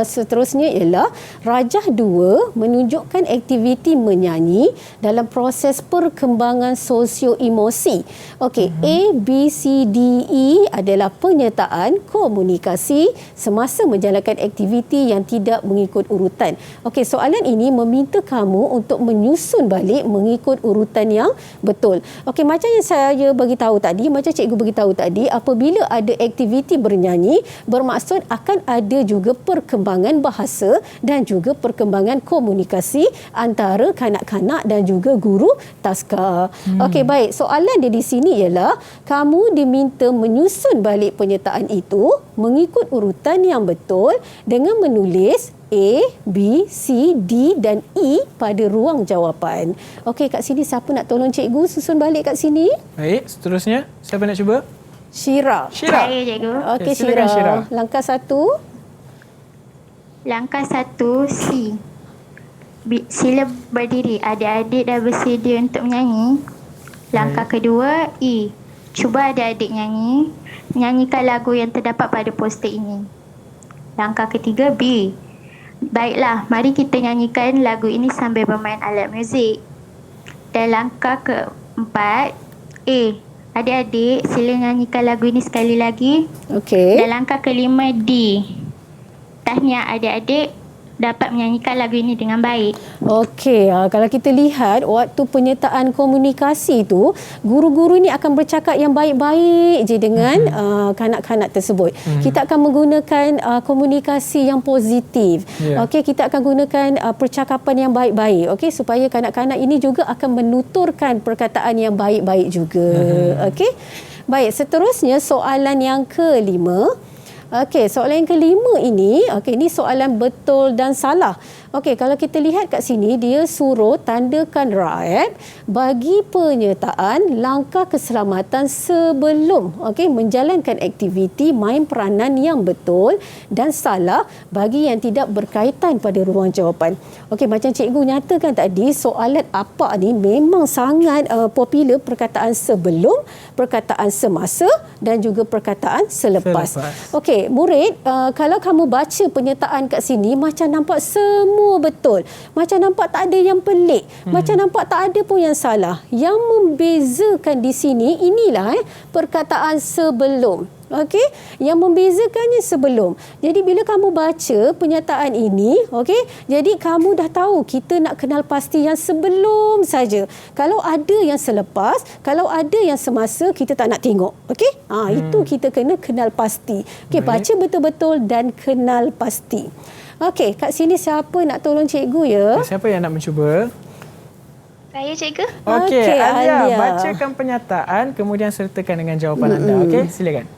Speaker 2: seterusnya ialah Rajah 2 menunjukkan aktiviti menyanyi dalam proses perkembangan sosio-emosi. Okey, A, B, C, D, E adalah penyertaan komunikasi semasa menjalankan aktiviti yang tidak mengikut urutan. Okey, soalan ini meminta kamu untuk menyusun balik mengikut urutan yang betul. Okey, macam yang saya beritahu tadi, macam cikgu beritahu tadi, apabila ada aktiviti bernyanyi, bermaksud akan ada juga perkembangan bahasa dan juga perkembangan komunikasi antara kanak-kanak dan juga guru taska. Okey, baik. Soalan dia di sini ialah kamu diminta menyusun balik penyertaan itu mengikut urutan yang betul dengan menulis A, B, C, D dan E pada ruang jawapan. Okey, kat sini siapa nak tolong cikgu susun balik kat sini?
Speaker 1: Baik, seterusnya siapa nak cuba?
Speaker 2: Syira.
Speaker 5: Saya, cikgu.
Speaker 2: Okey, Syira. Langkah 1.
Speaker 5: Langkah 1, C. Sila berdiri. Adik-adik dah bersedia untuk menyanyi. Langkah kedua, E. Cuba adik-adik nyanyi. Nyanyikan lagu yang terdapat pada poster ini. Langkah ketiga, B. Baiklah, mari kita nyanyikan lagu ini sambil bermain alat muzik. Dan langkah keempat, A. Adik-adik, sila nyanyikan lagu ini sekali lagi.
Speaker 2: Okey.
Speaker 5: Dan langkah kelima, D. Tahniah adik-adik dapat menyanyikan lagu ini dengan baik.
Speaker 2: Okey, kalau kita lihat waktu penyertaan komunikasi tu, guru-guru ni akan bercakap yang baik-baik je dengan kanak-kanak tersebut. Kita akan menggunakan komunikasi yang positif. Okey, kita akan gunakan percakapan yang baik-baik, okey, supaya kanak-kanak ini juga akan menuturkan perkataan yang baik-baik juga. Okey. Baik, seterusnya soalan yang kelima. Okey, soalan yang kelima ini, ini soalan betul dan salah. Okey, kalau kita lihat kat sini, dia suruh tandakan right bagi penyertaan langkah keselamatan sebelum menjalankan aktiviti main peranan yang betul dan salah bagi yang tidak berkaitan pada ruang jawapan. Okey, macam cikgu nyatakan tadi, soalan apa ni memang sangat popular, perkataan sebelum, perkataan semasa dan juga perkataan selepas. Okey, murid, kalau kamu baca penyertaan kat sini, macam nampak semua betul. Macam nampak tak ada yang pelik. Macam nampak tak ada pun yang salah. Yang membezakan di sini, inilah perkataan sebelum. Okey, yang membezakannya sebelum. Jadi bila kamu baca pernyataan ini, jadi kamu dah tahu kita nak kenal pasti yang sebelum saja. Kalau ada yang selepas, kalau ada yang semasa, kita tak nak tengok. Okey? Itu kita kena kenal pasti. Okey, baca betul-betul dan kenal pasti. Okey, kat sini siapa nak tolong cikgu ya?
Speaker 1: Siapa yang nak mencuba?
Speaker 6: Saya, cikgu.
Speaker 1: Okey, Alia, bacakan pernyataan kemudian sertakan dengan jawapan anda. Okey, silakan.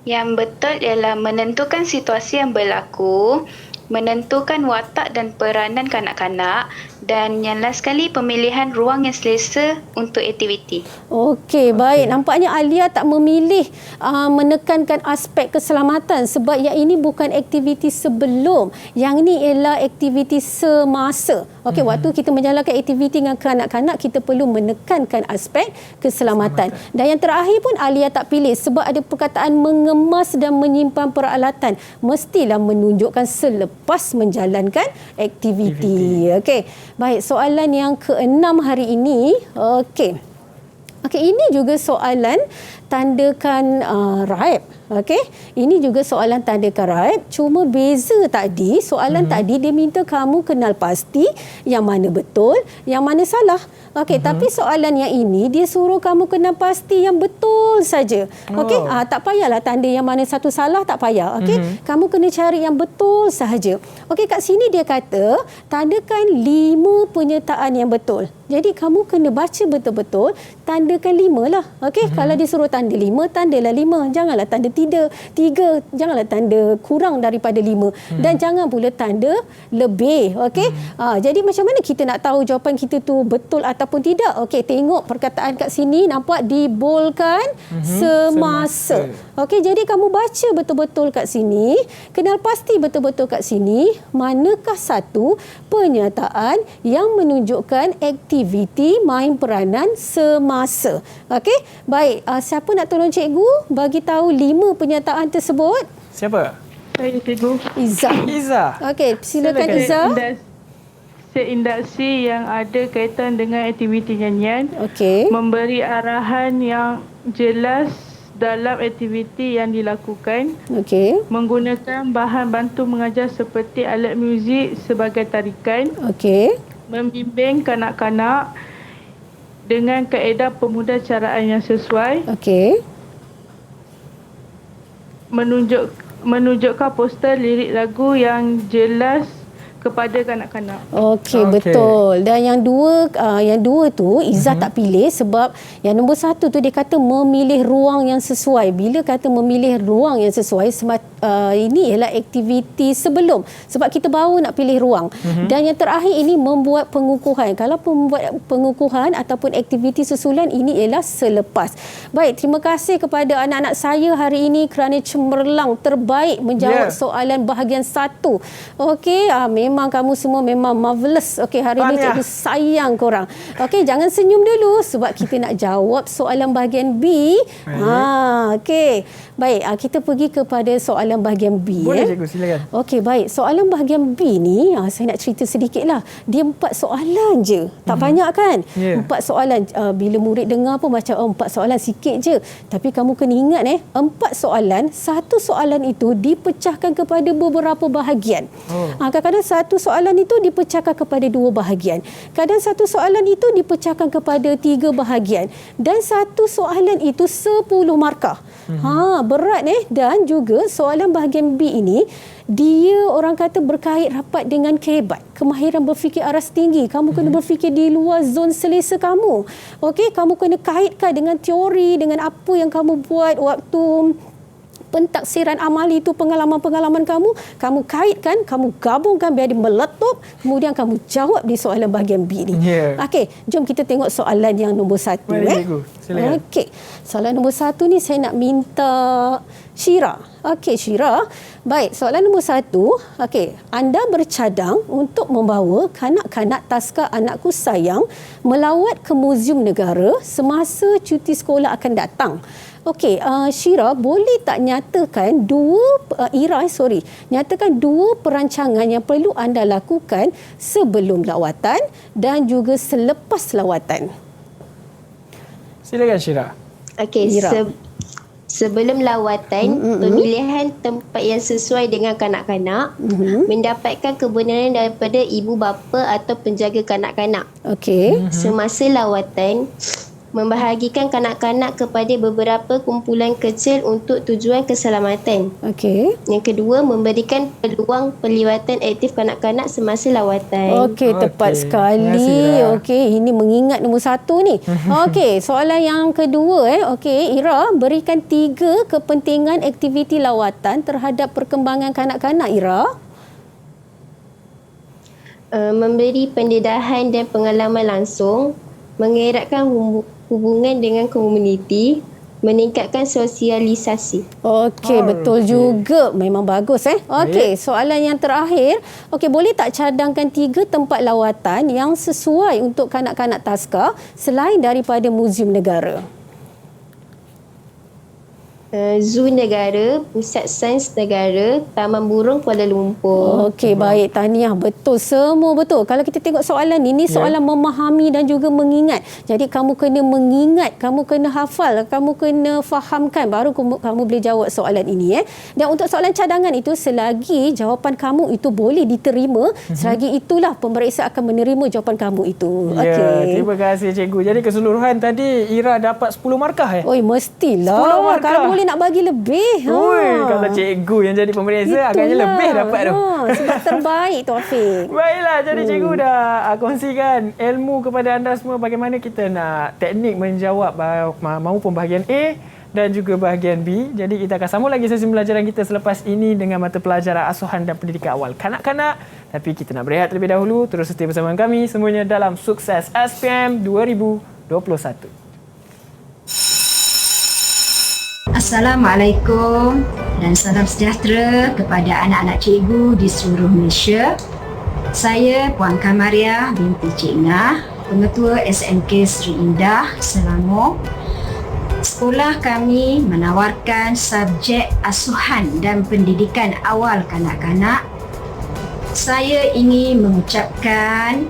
Speaker 6: Yang betul ialah menentukan situasi yang berlaku, menentukan watak dan peranan kanak-kanak, dan yang last sekali pemilihan ruang yang selesa untuk aktiviti.
Speaker 2: Okey, baik. Nampaknya Alia tak memilih menekankan aspek keselamatan sebab yang ini bukan aktiviti sebelum. Yang ini ialah aktiviti semasa. Okey, waktu kita menjalankan aktiviti dengan kanak-kanak, kita perlu menekankan aspek keselamatan. Dan yang terakhir pun Alia tak pilih sebab ada perkataan mengemas dan menyimpan peralatan. Mestilah menunjukkan selepas menjalankan aktiviti. Okey. Baik, soalan yang ke-6 hari ini. Okey, ini juga soalan tandakan raib. Okey, ini juga soalan tandakan raib. Cuma beza tadi, soalan tadi dia minta kamu kenal pasti yang mana betul, yang mana salah. Okey, tapi soalan yang ini dia suruh kamu kenal pasti yang betul saja. Okey, tak payahlah tanda yang mana satu salah, tak payah. Okey, kamu kena cari yang betul sahaja. Okey, kat sini dia kata tandakan 5 penyertaan yang betul. Jadi kamu kena baca betul-betul, tandakan 5 lah. Okey, kalau dia suruh tanda 5, tandalah 5. Janganlah tanda 3, janganlah tanda kurang daripada 5 dan jangan pula tanda lebih. Okey, jadi macam mana kita nak tahu jawapan kita tu betul ataupun tidak? Okey, tengok perkataan kat sini, nampak dibolkan semasa. Okey, jadi kamu baca betul-betul kat sini, kenal pasti betul-betul kat sini, manakah satu pernyataan yang menunjukkan aktiviti main peranan semasa. Okey, baik, siapa nak tolong cikgu bagi tahu 5 pernyataan tersebut?
Speaker 1: Siapa?
Speaker 4: Saya, cikgu.
Speaker 2: Iza. Okey, silakan Iza.
Speaker 4: Seindaksi yang ada kaitan dengan aktiviti nyanyian.
Speaker 2: Okey.
Speaker 4: Memberi arahan yang jelas dalam aktiviti yang dilakukan.
Speaker 2: Okey.
Speaker 4: Menggunakan bahan bantu mengajar seperti alat muzik sebagai tarikan.
Speaker 2: Okey.
Speaker 4: Membimbing kanak-kanak dengan kaedah pemudacaraan yang sesuai.
Speaker 2: Okey.
Speaker 4: Menunjukkan poster lirik lagu yang jelas kepada kanak-kanak.
Speaker 2: Okey, betul. Dan yang dua tu Izzah tak pilih sebab yang nombor 1 tu dia kata memilih ruang yang sesuai. Bila kata memilih ruang yang sesuai, ini ialah aktiviti sebelum. Sebab kita baru nak pilih ruang. Dan yang terakhir ini membuat pengukuhan. Kalau membuat pengukuhan ataupun aktiviti susulan, ini ialah selepas. Baik, terima kasih kepada anak-anak saya hari ini kerana cemerlang terbaik menjawab soalan bahagian 1. Okey, memang kamu semua memang marvelous. Okey, hari ini cikgu sayang korang. Okey, jangan senyum dulu sebab kita nak jawab soalan bahagian B. Okey. Baik, kita pergi kepada soalan bahagian B.
Speaker 1: Boleh cikgu, silakan.
Speaker 2: Okey, baik. Soalan bahagian B ni, saya nak cerita sedikitlah. Dia 4 soalan je. Tak banyak kan? 4 soalan. Bila murid dengar pun macam 4 soalan sikit je. Tapi kamu kena ingat 4 soalan, satu soalan itu dipecahkan kepada beberapa bahagian. Kadang-kadang satu soalan itu dipecahkan kepada 2 bahagian. Kadang satu soalan itu dipecahkan kepada 3 bahagian. Dan satu soalan itu 10 markah. Berat dan juga soalan bahagian B ini dia orang kata berkait rapat dengan kehebat, kemahiran berfikir aras tinggi. Kamu kena berfikir di luar zon selesa kamu. Okey, kamu kena kaitkan dengan teori, dengan apa yang kamu buat waktu Pentaksiran amali itu pengalaman-pengalaman kamu kaitkan, kamu gabungkan biar dia meletup, kemudian kamu jawab di soalan bahagian B ni. Okey, jom kita tengok soalan yang nombor 1. Okey, soalan nombor 1 ni saya nak minta Syira. Okey, Syira. Baik, soalan nombor 1. Okey, anda bercadang untuk membawa kanak-kanak Taska Anakku Sayang melawat ke Muzium Negara semasa cuti sekolah akan datang. Okey, Syira, boleh tak nyatakan nyatakan dua perancangan yang perlu anda lakukan sebelum lawatan dan juga selepas lawatan.
Speaker 1: Silakan Syira.
Speaker 3: Okey, sebelum lawatan, pemilihan tempat yang sesuai dengan kanak-kanak, mendapatkan kebenaran daripada ibu bapa atau penjaga kanak-kanak.
Speaker 2: Okey.
Speaker 3: Semasa lawatan, membahagikan kanak-kanak kepada beberapa kumpulan kecil untuk tujuan keselamatan.
Speaker 2: Okey.
Speaker 3: Yang kedua, memberikan peluang pelibatan aktif kanak-kanak semasa lawatan.
Speaker 2: Okey, tepat sekali. Okey, ini mengingat nombor 1 ni. Okey, soalan yang kedua Okey, Ira, berikan 3 kepentingan aktiviti lawatan terhadap perkembangan kanak-kanak, Ira.
Speaker 3: Memberi pendedahan dan pengalaman langsung, mengeratkan hubungan dengan komuniti, meningkatkan sosialisasi.
Speaker 2: Okey, betul juga. Memang bagus Okey, soalan yang terakhir. Okey, boleh tak cadangkan 3 tempat lawatan yang sesuai untuk kanak-kanak Taska selain daripada Muzium Negara?
Speaker 3: Zoo Negara, Pusat Sains Negara, Taman Burung Kuala Lumpur.
Speaker 2: Okey, baik. Tahniah. Betul. Semua betul. Kalau kita tengok soalan ini soalan memahami dan juga mengingat. Jadi kamu kena mengingat, kamu kena hafal, kamu kena fahamkan baru kamu boleh jawab soalan ini. Dan untuk soalan cadangan itu, selagi jawapan kamu itu boleh diterima, selagi itulah pemeriksa akan menerima jawapan kamu itu.
Speaker 1: Okey. Terima kasih cikgu. Jadi keseluruhan tadi Ira dapat 10 markah
Speaker 2: Oi, mestilah.
Speaker 1: 10 markah.
Speaker 2: Kalau boleh nak bagi lebih.
Speaker 1: Kalau cikgu yang jadi pemeriksa, agaknya lebih dapat tu.
Speaker 2: Sebab terbaik Taufik.
Speaker 1: Baiklah, jadi cikgu dah kongsikan ilmu kepada anda semua bagaimana kita nak teknik menjawab maupun bahagian A dan juga bahagian B. Jadi kita akan sambung lagi sesi pelajaran kita selepas ini dengan mata pelajaran asuhan dan pendidikan awal kanak-kanak. Tapi kita nak berehat terlebih dahulu. Terus setia bersama kami semuanya dalam Sukses SPM 2021.
Speaker 7: Assalamualaikum dan salam sejahtera kepada anak-anak cikgu di seluruh Malaysia. Saya Puan Kamaria binti Cik Nah, Pengetua SMK Seri Indah, Selangor. Sekolah kami menawarkan subjek asuhan dan pendidikan awal kanak-kanak. Saya ingin mengucapkan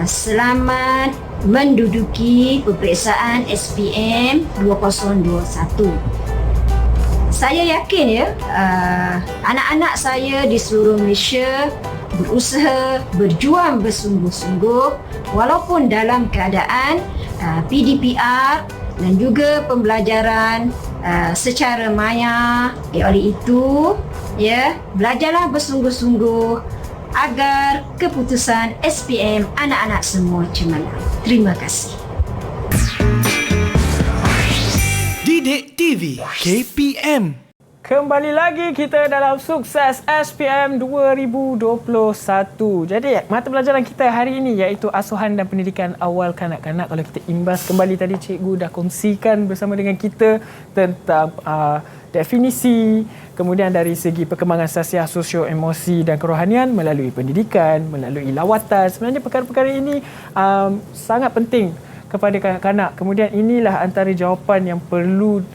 Speaker 7: selamat menduduki peperiksaan SPM 2021. Saya yakin anak-anak saya di seluruh Malaysia berusaha, berjuang bersungguh-sungguh walaupun dalam keadaan PDPR dan juga pembelajaran secara maya. Oleh itu, belajarlah bersungguh-sungguh agar keputusan SPM anak-anak semua cemerlang. Terima kasih.
Speaker 8: Didik TV KPM.
Speaker 1: Kembali lagi kita dalam Sukses SPM 2021. Jadi mata pelajaran kita hari ini iaitu asuhan dan pendidikan awal kanak-kanak. Kalau kita imbas kembali tadi, cikgu dah kongsikan bersama dengan kita tentang definisi, kemudian dari segi perkembangan sasiah sosio-emosi dan kerohanian melalui pendidikan, melalui lawatan. Sebenarnya perkara-perkara ini sangat penting kepada kanak-kanak. Kemudian inilah antara jawapan yang perlu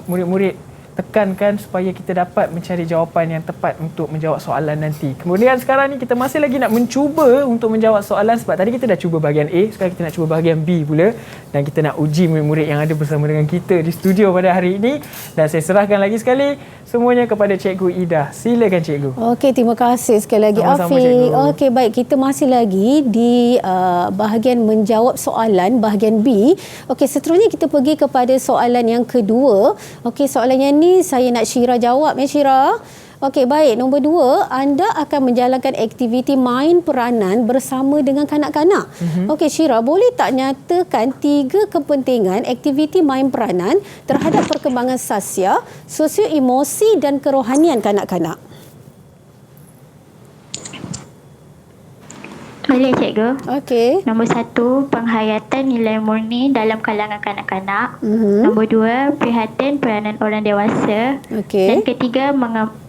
Speaker 1: murid-murid tekankan supaya kita dapat mencari jawapan yang tepat untuk menjawab soalan nanti. Kemudian sekarang ni kita masih lagi nak mencuba untuk menjawab soalan sebab tadi kita dah cuba bahagian A, sekarang kita nak cuba bahagian B pula dan kita nak uji murid-murid yang ada bersama dengan kita di studio pada hari ini. Dan saya serahkan lagi sekali semuanya kepada Cikgu Ida. Silakan Cikgu.
Speaker 2: Okey, terima kasih sekali lagi Afiq. Okey, baik, kita masih lagi di bahagian menjawab soalan bahagian B. Okey, seterusnya kita pergi kepada soalan yang kedua. Okey, soalan yang ni saya nak Syira jawab Syira. Okey, baik. Nombor 2, anda akan menjalankan aktiviti main peranan bersama dengan kanak-kanak. Okey, Syira, boleh tak nyatakan 3 kepentingan aktiviti main peranan terhadap perkembangan sosial, sosio-emosi dan kerohanian kanak-kanak?
Speaker 5: Boleh, Cikgu.
Speaker 2: Okey.
Speaker 5: Nombor 1, penghayatan nilai murni dalam kalangan kanak-kanak. Nombor 2, prihatin peranan orang dewasa.
Speaker 2: Okey.
Speaker 5: Dan ketiga,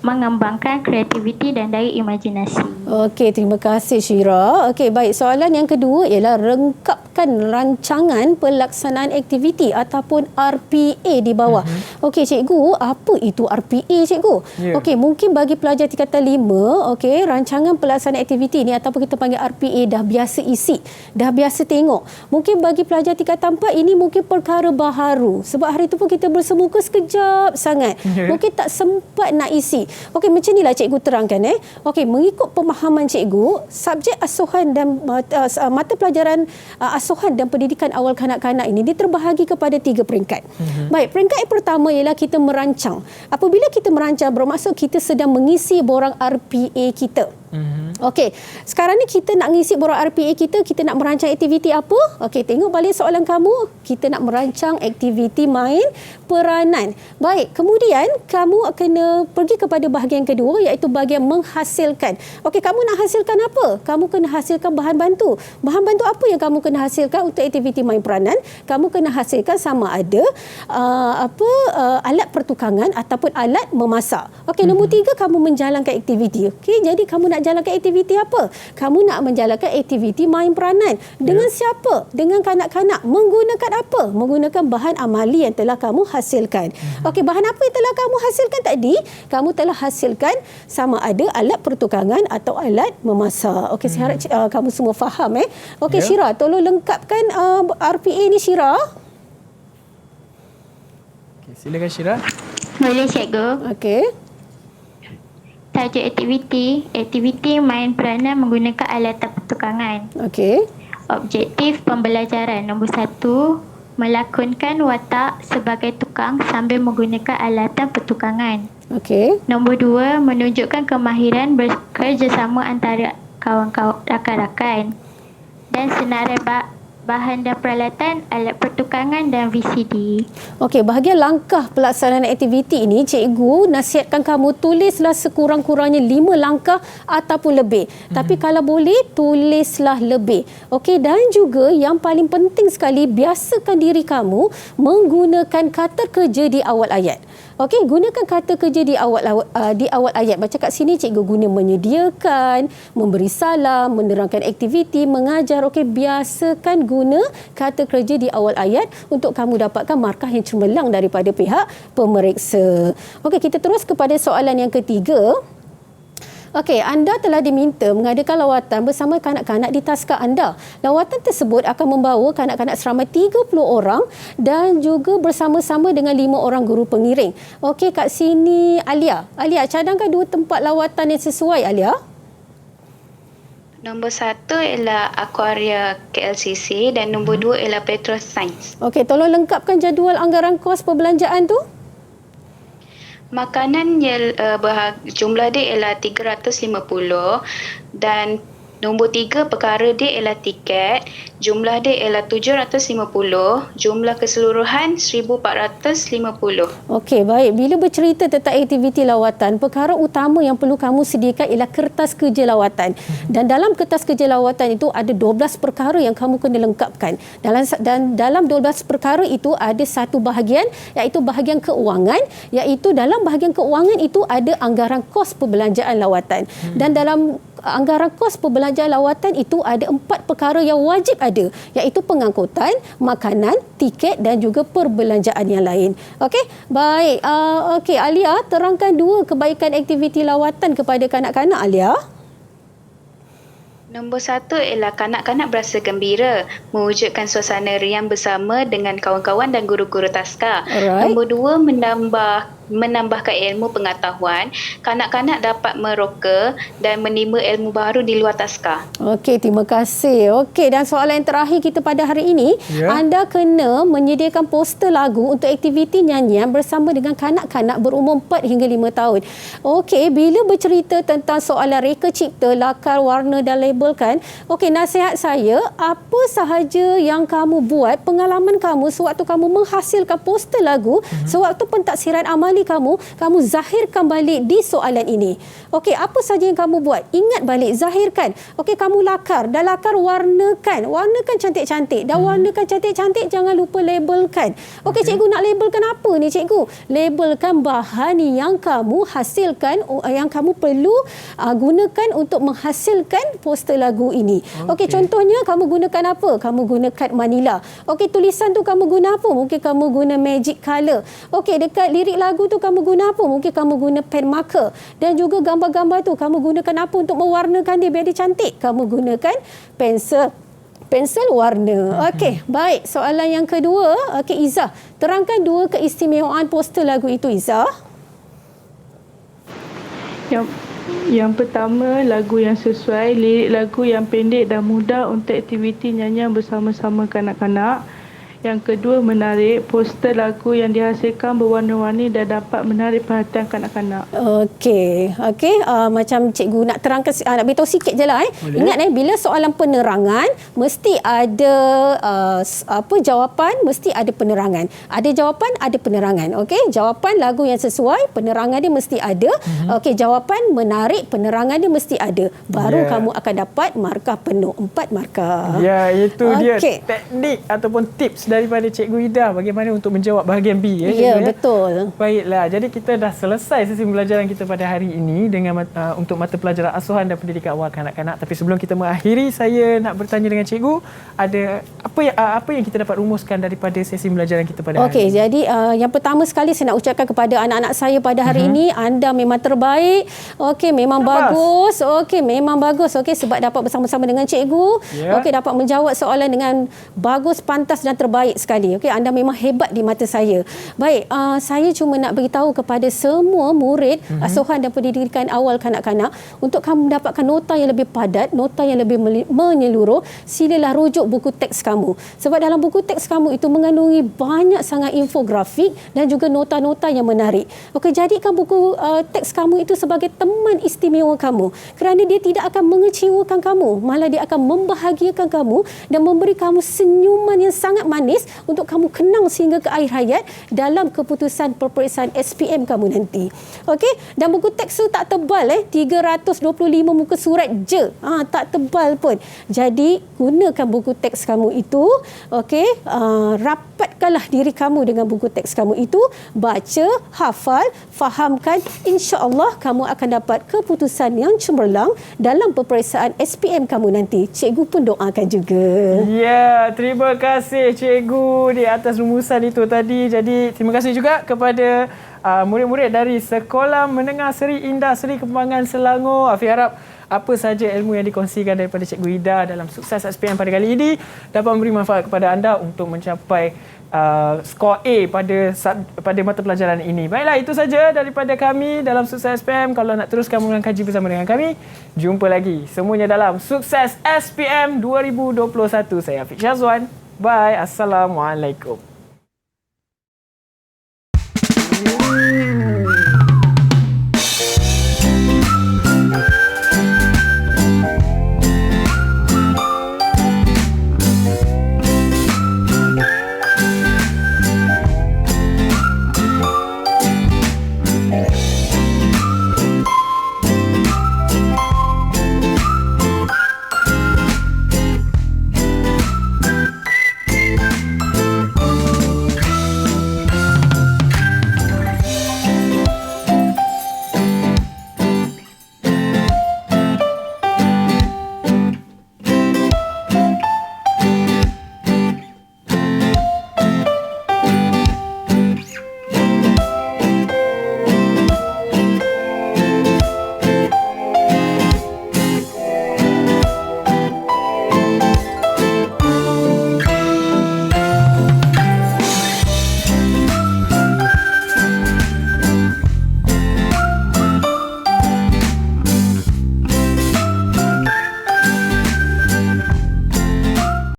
Speaker 5: mengembangkan kreativiti dan daya imajinasi.
Speaker 2: Okey, terima kasih Syira. Okey, baik. Soalan yang kedua ialah rengkapkan rancangan pelaksanaan aktiviti ataupun RPA di bawah. Okey, cikgu, apa itu RPA, cikgu? Okey, mungkin bagi pelajar tingkatan 5, okey, rancangan pelaksanaan aktiviti ni ataupun kita panggil RPA dah biasa isi, dah biasa tengok. Mungkin bagi pelajar tingkatan 4 ini mungkin perkara baharu. Sebab hari tu pun kita bersemuka sekejap sangat. Mungkin tak sempat nak isi. Okey, macam inilah cikgu terangkan. Okey, mengikut pemahaman cikgu, subjek asuhan dan mata pelajaran asuhan dan pendidikan awal kanak-kanak ini diterbahagi kepada 3 peringkat. Baik, peringkat yang pertama ialah kita merancang. Apabila kita merancang, bermaksud kita sedang mengisi borang RPA kita. Okey, sekarang ni kita nak ngisi borang RPA kita nak merancang aktiviti apa? Okey, tengok balik soalan kamu. Kita nak merancang aktiviti main peranan. Baik, kemudian kamu kena pergi kepada bahagian kedua, iaitu bahagian menghasilkan. Okey, kamu nak hasilkan apa? Kamu kena hasilkan bahan bantu. Bahan bantu apa yang kamu kena hasilkan untuk aktiviti main peranan? Kamu kena hasilkan sama ada alat pertukangan ataupun alat memasak. Okey, nombor 3, kamu menjalankan aktiviti. Okey, jadi kamu nak jalankan aktiviti apa? Kamu nak menjalankan aktiviti main peranan. Dengan siapa? Dengan kanak-kanak. Menggunakan apa? Menggunakan bahan amali yang telah kamu hasilkan. Okey, bahan apa yang telah kamu hasilkan tadi? Kamu telah hasilkan sama ada alat pertukangan atau alat memasak. Okey, saya harap kamu semua faham. Okey, Syira, tolong lengkapkan RPA ni, Syira.
Speaker 1: Okay, silakan Syira.
Speaker 5: Boleh, Cikgu.
Speaker 2: Okey.
Speaker 5: Tajuk aktiviti main peranan menggunakan alatan pertukangan.
Speaker 2: Okey.
Speaker 5: Objektif pembelajaran. Nombor 1, melakonkan watak sebagai tukang sambil menggunakan alatan pertukangan.
Speaker 2: Okey.
Speaker 5: Nombor 2, menunjukkan kemahiran bekerjasama antara kawan-kawan rakan-rakan. Dan senarai bahan dan peralatan, alat pertukangan dan VCD.
Speaker 2: Okey, bahagian langkah pelaksanaan aktiviti ini, cikgu nasihatkan kamu tulislah sekurang-kurangnya 5 langkah ataupun lebih. Tapi kalau boleh, tulislah lebih. Okey, dan juga yang paling penting sekali, biasakan diri kamu menggunakan kata kerja di awal ayat. Okey, gunakan kata kerja di awal ayat. Macam kat sini cikgu guna menyediakan, memberi salam, menerangkan aktiviti, mengajar. Okey, biasakan guna kata kerja di awal ayat untuk kamu dapatkan markah yang cemerlang daripada pihak pemeriksa. Okey, kita terus kepada soalan yang ketiga. Okey, anda telah diminta mengadakan lawatan bersama kanak-kanak di taska anda. Lawatan tersebut akan membawa kanak-kanak seramai 30 orang dan juga bersama-sama dengan 5 orang guru pengiring. Okey, kat sini Alia. Alia, cadangkan 2 tempat lawatan yang sesuai, Alia.
Speaker 6: Nombor 1 ialah Aquaria KLCC dan nombor 2 ialah Petro Science.
Speaker 2: Okey, tolong lengkapkan jadual anggaran kos perbelanjaan tu.
Speaker 6: Makanan jumlah dia ialah 350 dan nombor 3 perkara dia ialah tiket. Jumlah dia ialah 750, jumlah keseluruhan 1450.
Speaker 2: Okey, baik. Bila bercerita tentang aktiviti lawatan, perkara utama yang perlu kamu sediakan ialah kertas kerja lawatan. Dan dalam kertas kerja lawatan itu ada 12 perkara yang kamu kena lengkapkan. Dan dalam 12 perkara itu ada satu bahagian, iaitu bahagian keuangan, iaitu dalam bahagian keuangan itu ada anggaran kos perbelanjaan lawatan. Dan dalam anggaran kos perbelanjaan lawatan itu ada 4 perkara yang wajib ada, iaitu pengangkutan, makanan, tiket dan juga perbelanjaan yang lain. Okey, baik. Okey, Alia, terangkan 2 kebaikan aktiviti lawatan kepada kanak-kanak, Alia.
Speaker 6: Nombor 1 ialah kanak-kanak berasa gembira, mewujudkan suasana riang bersama dengan kawan-kawan dan guru-guru taska.
Speaker 2: Alright.
Speaker 6: Nombor 2, menambah menambahkan ilmu pengetahuan, kanak-kanak dapat meroka dan menimba ilmu baru di luar taska.
Speaker 2: Okey, terima kasih. Okey, dan soalan yang terakhir kita pada hari ini, anda kena menyediakan poster lagu untuk aktiviti nyanyian bersama dengan kanak-kanak berumur 4 hingga 5 tahun. Okey, bila bercerita tentang soalan reka cipta, lakar, warna dan label kan, okey, nasihat saya, apa sahaja yang kamu buat, pengalaman kamu sewaktu kamu menghasilkan poster lagu, sewaktu pentaksiran amali kamu zahirkan balik di soalan ini. Okey, apa saja yang kamu buat? Ingat balik, zahirkan. Okey, kamu lakar. Dah lakar, warnakan. Warnakan cantik-cantik. Dah warnakan cantik-cantik, jangan lupa labelkan. Okey, cikgu nak labelkan apa ni cikgu? Labelkan bahan yang kamu hasilkan, yang kamu perlu gunakan untuk menghasilkan poster lagu ini. Okey, contohnya kamu gunakan apa? Kamu guna kad manila. Okey, tulisan tu kamu guna apa? Mungkin kamu guna magic color. Okey, dekat lirik lagu tu kamu guna apa? Mungkin kamu guna pen marker. Dan juga gambar-gambar tu kamu gunakan apa untuk mewarnakan dia biar dia cantik? Kamu gunakan pensel warna. Okey, baik. Soalan yang kedua, okey Izzah, terangkan 2 keistimewaan poster lagu itu Izzah.
Speaker 4: Yang pertama, lagu yang sesuai, lirik lagu yang pendek dan mudah untuk aktiviti nyanyian bersama-sama kanak-kanak. Yang kedua, menarik. Poster lagu yang dihasilkan berwarna-warni dan dapat menarik perhatian kanak-kanak. Okey.
Speaker 2: Macam cikgu nak terangkan, nak beritahu sikit je lah. Ingat bila soalan penerangan, mesti ada jawapan, mesti ada penerangan. Ada jawapan, ada penerangan. Okey, jawapan lagu yang sesuai, penerangan dia mesti ada. Okey, jawapan menarik, penerangan dia mesti ada. Baru kamu akan dapat markah penuh, 4 markah.
Speaker 1: Ya, itu dia teknik ataupun tips daripada Cikgu Ida bagaimana untuk menjawab bahagian B.
Speaker 2: Ya, betul.
Speaker 1: Baiklah, jadi kita dah selesai sesi pembelajaran kita pada hari ini dengan untuk mata pelajaran asuhan dan pendidikan awal kanak-kanak. Tapi sebelum kita mengakhiri, saya nak bertanya dengan Cikgu, ada apa yang kita dapat rumuskan daripada sesi pembelajaran kita pada hari ini?
Speaker 2: Okey, jadi yang pertama sekali saya nak ucapkan kepada anak-anak saya pada hari ini, anda memang terbaik. Okey, memang bagus. Okey, memang bagus. Okey, sebab dapat bersama-sama dengan cikgu. Okey, dapat menjawab soalan dengan bagus, pantas dan terbaik sekali. Okey, anda memang hebat di mata saya. Baik, saya cuma nak beritahu kepada semua murid asuhan dan pendidikan awal kanak-kanak, untuk kamu mendapatkan nota yang lebih padat, nota yang lebih menyeluruh, silalah rujuk buku teks kamu. Sebab dalam buku teks kamu itu mengandungi banyak sangat infografik dan juga nota-nota yang menarik. Okey, jadikan buku teks kamu itu sebagai teman istimewa kamu, kerana dia tidak akan mengecewakan kamu, malah dia akan membahagiakan kamu dan memberi kamu senyuman yang sangat manis untuk kamu kenang sehingga ke akhir hayat dalam keputusan peperiksaan SPM kamu nanti. Okey, dan buku teks tu tak tebal 325 muka surat je. Tak tebal pun. Jadi gunakan buku teks kamu itu, okey, rapatkanlah diri kamu dengan buku teks kamu itu, baca, hafal, fahamkan, insya-Allah kamu akan dapat keputusan yang cemerlang dalam peperiksaan SPM kamu nanti. Cikgu pun doakan juga.
Speaker 1: Ya, terima kasih Cikgu di atas rumusan itu tadi. Jadi terima kasih juga kepada murid-murid dari Sekolah Menengah Seri Indah Seri Kembangan Selangor. Afi harap apa saja ilmu yang dikongsikan daripada Cikgu Ida dalam sukses SPM pada kali ini dapat memberi manfaat kepada anda untuk mencapai skor A pada mata pelajaran ini. Baiklah, itu saja daripada kami dalam Sukses SPM. Kalau nak teruskan mengkaji bersama dengan kami, jumpa lagi semuanya dalam Sukses SPM 2021. Saya Afiq Syazwan. Bye. Assalamualaikum.